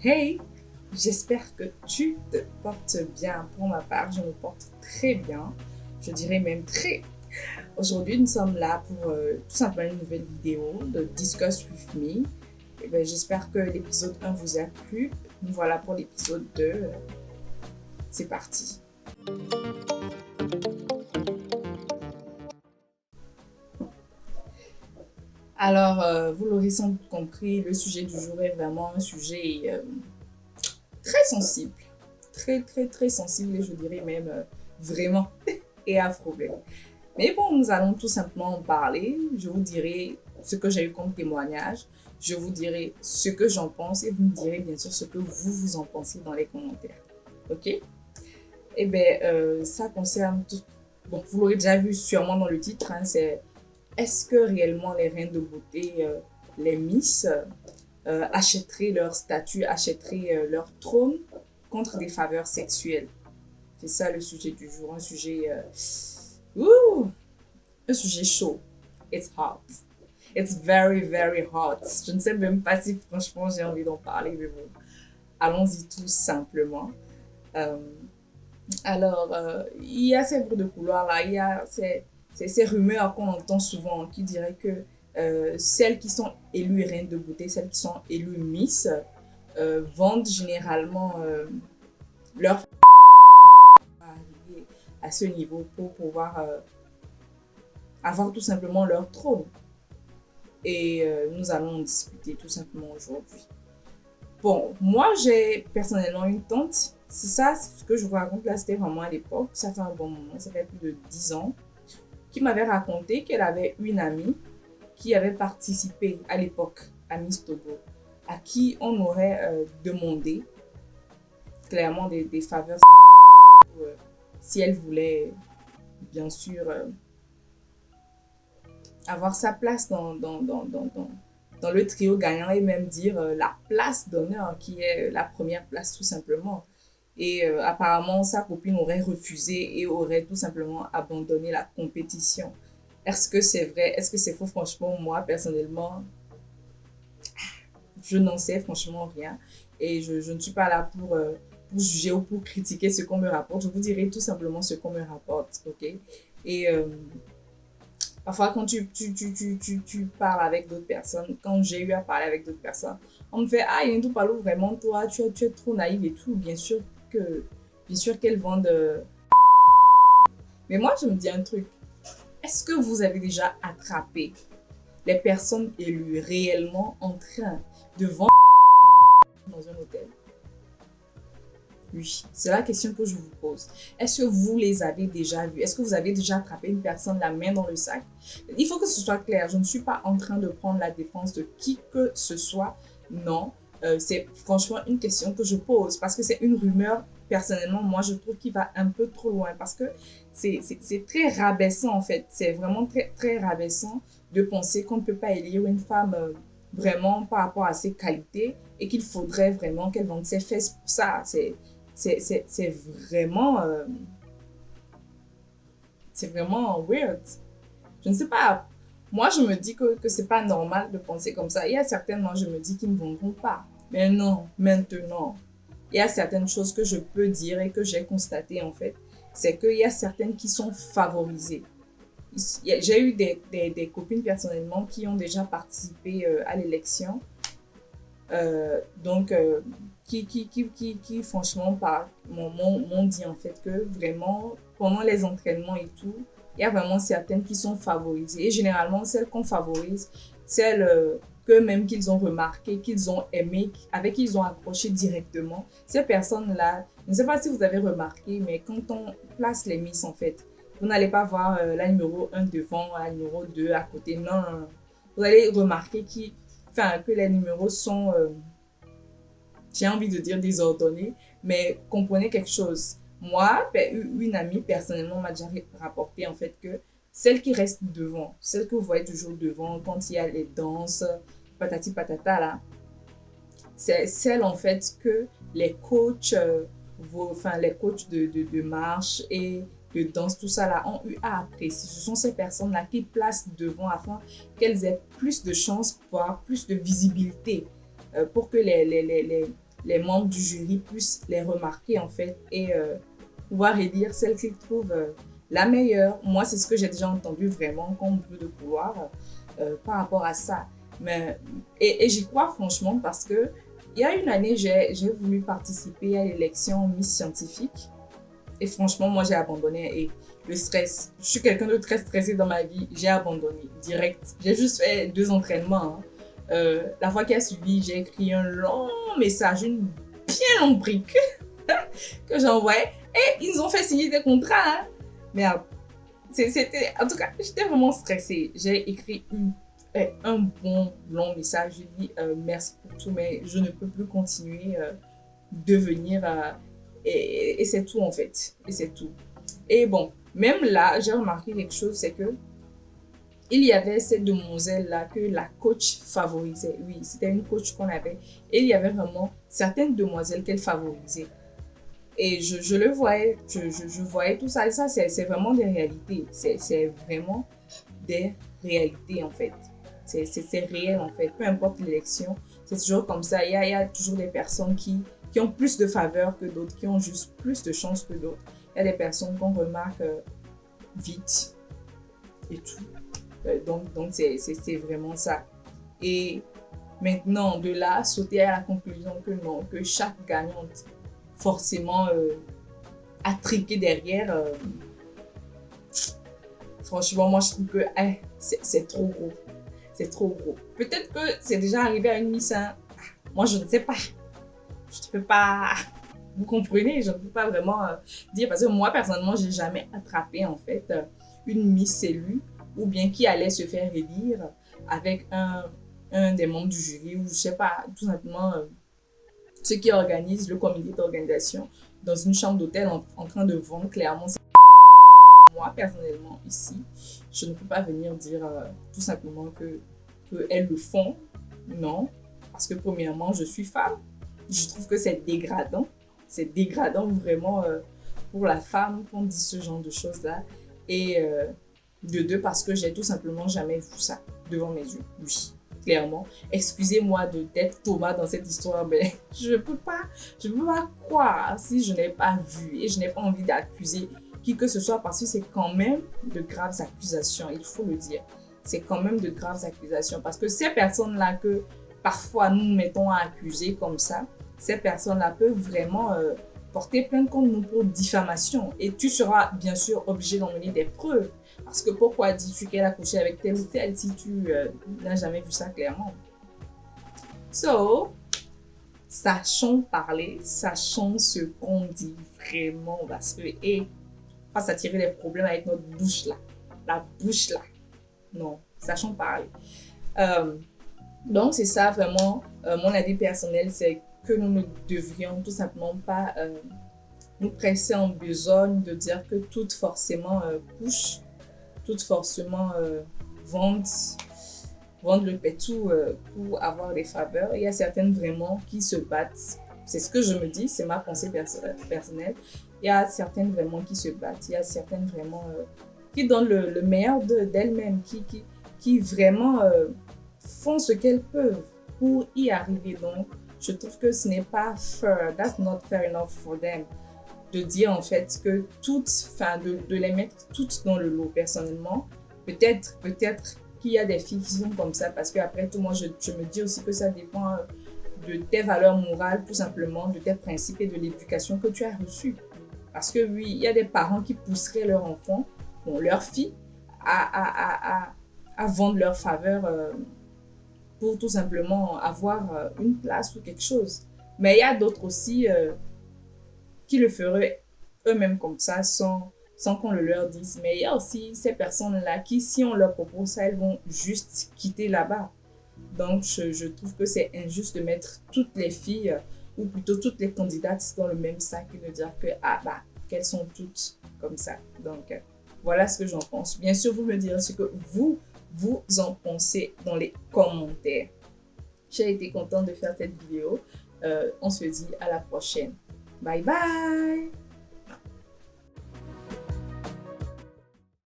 Hey, j'espère que tu te portes bien. Pour ma part, je me porte très bien. Je dirais même très. Aujourd'hui, nous sommes là pour tout simplement une nouvelle vidéo de Discuss with Me. Et ben, j'espère que l'épisode 1 vous a plu. Nous voilà pour l'épisode 2. C'est parti. Alors, vous l'aurez sans doute compris, le sujet du jour est vraiment un sujet très sensible. Très, très, très sensible et je dirais même vraiment et à problème. Mais bon, nous allons tout simplement en parler. Je vous dirai ce que j'ai eu comme témoignage. Je vous dirai ce que j'en pense et vous me direz bien sûr ce que vous en pensez dans les commentaires. Ok? Eh bien, ça concerne tout. Bon, vous l'aurez déjà vu sûrement dans le titre, hein, c'est est-ce que réellement les reines de beauté, les Miss, achèteraient leur statut, achèteraient leur trône contre des faveurs sexuelles? C'est ça le sujet du jour, ouh, un sujet chaud. It's hot. It's very, very hot. Je ne sais même pas si franchement j'ai envie d'en parler, mais bon, allons-y tout simplement. Euh, il y a ces bruits de couloir là, il y a ces rumeurs qu'on entend souvent qui diraient que celles qui sont élues reines de beauté, celles qui sont élues Miss, vendent généralement leur arriver à ce niveau pour pouvoir avoir tout simplement leur trône. Et nous allons en discuter tout simplement aujourd'hui. Bon, moi j'ai personnellement une tante, c'est ça ce que je vous raconte là, c'était vraiment à l'époque, ça fait un bon moment, ça fait plus de 10 ans, qui m'avait raconté qu'elle avait une amie qui avait participé à l'époque à Miss Togo, à qui on aurait demandé clairement des faveurs si elle voulait bien sûr avoir sa place dans le trio gagnant et même dire la place d'honneur qui est la première place tout simplement. Et apparemment, sa copine aurait refusé et aurait tout simplement abandonné la compétition. Est-ce que c'est vrai? Est-ce que c'est faux? Franchement, moi, personnellement, je n'en sais franchement rien. Et je ne suis pas là pour juger ou pour critiquer ce qu'on me rapporte. Je vous dirai tout simplement ce qu'on me rapporte. Ok? Et parfois, quand tu parles avec d'autres personnes, quand j'ai eu à parler avec d'autres personnes, on me fait ah, Yendou Palou, vraiment, toi, tu es trop naïve et tout. Bien sûr qu'elles vendent. Mais moi, je me dis un truc. Est-ce que vous avez déjà attrapé les personnes élues réellement en train de vendre dans un hôtel? Oui, c'est la question que je vous pose. Est-ce que vous les avez déjà vus? Est-ce que vous avez déjà attrapé une personne la main dans le sac? Il faut que ce soit clair. Je ne suis pas en train de prendre la défense de qui que ce soit. Non, c'est franchement une question que je pose parce que c'est une rumeur. Personnellement, moi, je trouve qu'il va un peu trop loin parce que c'est très rabaissant en fait. C'est vraiment très, très rabaissant de penser qu'on ne peut pas élire une femme vraiment par rapport à ses qualités et qu'il faudrait vraiment qu'elle vende ses fesses pour ça. C'est vraiment, c'est vraiment weird. Je ne sais pas. Moi, je me dis que c'est pas normal de penser comme ça. Il y a certainement, je me dis qu'ils ne vendront pas. Mais non, maintenant, il y a certaines choses que je peux dire et que j'ai constatées en fait. C'est qu'il y a certaines qui sont favorisées. J'ai eu des copines personnellement qui ont déjà participé à l'élection. Donc, qui franchement m'ont dit en fait que vraiment pendant les entraînements et tout, il y a vraiment certaines qui sont favorisées et généralement celles qu'on favorise, celles que même qu'ils ont remarqué, qu'ils ont aimé, avec qui ils ont accroché directement. Ces personnes-là, je ne sais pas si vous avez remarqué, mais quand on place les Miss en fait, vous n'allez pas voir la numéro 1 devant, la numéro 2 à côté, non, non, non. Vous allez remarquer que les numéros sont j'ai envie de dire désordonné, mais comprenez quelque chose. Moi, une amie personnellement m'a déjà rapporté en fait que celle qui reste devant, celle que vous voyez toujours devant quand il y a les danses, patati patata là, c'est celle en fait que les coachs, les coachs de marche et de danse, tout ça là, ont eu à apprécier. Ce sont ces personnes-là qui placent devant afin qu'elles aient plus de chances, voire plus de visibilité pour que les membres du jury puissent les remarquer en fait et pouvoir élire celle qu'ils trouvent la meilleure. Moi, c'est ce que j'ai déjà entendu vraiment comme bruit de couloir par rapport à ça. Et j'y crois franchement parce que il y a une année, j'ai voulu participer à l'élection Miss Scientifique et franchement, moi, j'ai abandonné et le stress. Je suis quelqu'un de très stressé dans ma vie, j'ai abandonné direct. J'ai juste fait 2 entraînements. La fois qui a suivi, j'ai écrit un long message, une bien longue brique que j'ai envoyé et ils ont fait signer des contrats. Merde. En tout cas, j'étais vraiment stressée. J'ai écrit un bon long message. J'ai dit merci pour tout, mais je ne peux plus continuer de venir. Et c'est tout en fait. Et c'est tout. Et bon, même là, j'ai remarqué quelque chose, c'est que il y avait cette demoiselle-là que la coach favorisait. Oui, c'était une coach qu'on avait. Et il y avait vraiment certaines demoiselles qu'elle favorisait. Et je le voyais, je voyais tout ça. Et ça, c'est vraiment des réalités. C'est vraiment des réalités, en fait. C'est réel, en fait. Peu importe l'élection, c'est toujours comme ça. Il y a toujours des personnes qui ont plus de faveur que d'autres, qui ont juste plus de chance que d'autres. Il y a des personnes qu'on remarque vite et tout. Donc c'est vraiment ça. Et maintenant, de là, sauter à la conclusion que non, que chaque gagnante forcément a triqué derrière. Franchement, moi, je trouve que c'est trop gros. C'est trop gros. Peut-être que c'est déjà arrivé à une Miss. Moi, je ne sais pas. Je ne peux pas... Vous comprenez? Je ne peux pas vraiment dire. Parce que moi, personnellement, je n'ai jamais attrapé, en fait, une Miss élue ou bien qui allait se faire élire avec un des membres du jury ou je ne sais pas, tout simplement ceux qui organisent le comité d'organisation dans une chambre d'hôtel en train de vendre clairement. Moi, personnellement, ici, je ne peux pas venir dire tout simplement qu'elles le font. Non, parce que premièrement, je suis femme. Je trouve que c'est dégradant. C'est dégradant vraiment pour la femme qu'on dit ce genre de choses-là. Et de deux, parce que j'ai tout simplement jamais vu ça devant mes yeux. Oui, clairement. Excusez-moi d'être Thomas dans cette histoire, mais je peux pas croire si je n'ai pas vu et je n'ai pas envie d'accuser qui que ce soit parce que c'est quand même de graves accusations, il faut le dire. C'est quand même de graves accusations parce que ces personnes-là que parfois nous mettons à accuser comme ça, ces personnes-là peuvent vraiment porter plainte contre nous pour diffamation et tu seras bien sûr obligé d'emmener des preuves. Parce que pourquoi dis-tu qu'elle a couché avec tel ou tel si tu n'as jamais vu ça clairement? So, sachons parler, sachons ce qu'on dit vraiment parce que pas s'attirer des problèmes avec notre bouche là. La bouche là. Non, sachons parler. Donc c'est ça vraiment, mon avis personnel, c'est que nous ne devrions tout simplement pas nous presser en besogne de dire que toutes forcément couchent, toutes forcément vendent le pétou pour avoir des faveurs. Il y a certaines vraiment qui se battent. C'est ce que je me dis, c'est ma pensée personnelle. Il y a certaines vraiment qui se battent. Il y a certaines vraiment qui donnent le meilleur d'elles-mêmes, qui vraiment font ce qu'elles peuvent pour y arriver. Donc, je trouve que ce n'est pas fair. That's not fair enough for them. De dire en fait que toutes, de les mettre toutes dans le lot personnellement. Peut-être qu'il y a des filles qui sont comme ça parce qu'après tout, moi, je me dis aussi que ça dépend de tes valeurs morales, tout simplement, de tes principes et de l'éducation que tu as reçue. Parce que oui, il y a des parents qui pousseraient leur enfant, leur fille, à vendre leur faveur pour tout simplement avoir une place ou quelque chose. Mais il y a d'autres aussi qui le feraient eux-mêmes comme ça, sans qu'on le leur dise. Mais il y a aussi ces personnes-là qui, si on leur propose ça, elles vont juste quitter là-bas. Donc, je trouve que c'est injuste de mettre toutes les filles, ou plutôt toutes les candidates dans le même sac et de dire que, qu'elles sont toutes comme ça. Donc, voilà ce que j'en pense. Bien sûr, vous me direz ce que vous en pensez dans les commentaires. J'ai été contente de faire cette vidéo. On se dit à la prochaine. Bye bye!